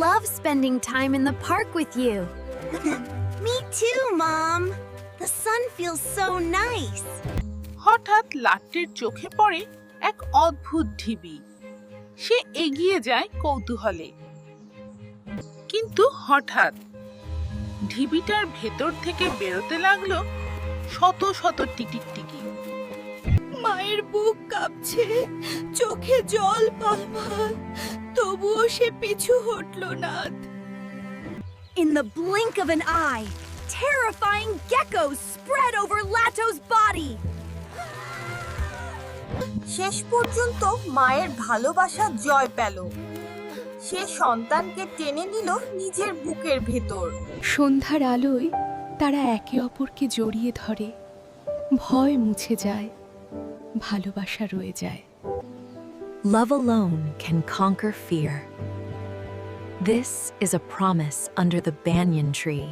love spending time in the park with you. Me too, Mom. The sun feels so nice. হঠাৎ লাট্টির চোখে পড়ে এক অদ্ভুত ঢিবি। সে এগিয়ে যায় কৌতূহলে, কিন্তু হঠাৎ ঢিবিটার ভেতর থেকে বেরোতে লাগলো শত শত টিকটিকি। মায়ের বুক কাঁপছে, চোখে জল পালপাল, তবুও সে পিছু হটল না। In the blink of an eye, terrifying geckos spread over Lato's body. শেষ পর্যন্ত মায়ের ভালোবাসা জয় পেল। সে সন্তানকে টেনে নিল নিজের বুকের ভেতর। সন্ধ্যার আলোয় তারা একে অপরকে জড়িয়ে ধরে। ভয় মুছে যায়, ভালোবাসা রয়ে যায়। Love alone can conquer fear. This is a promise under the banyan tree.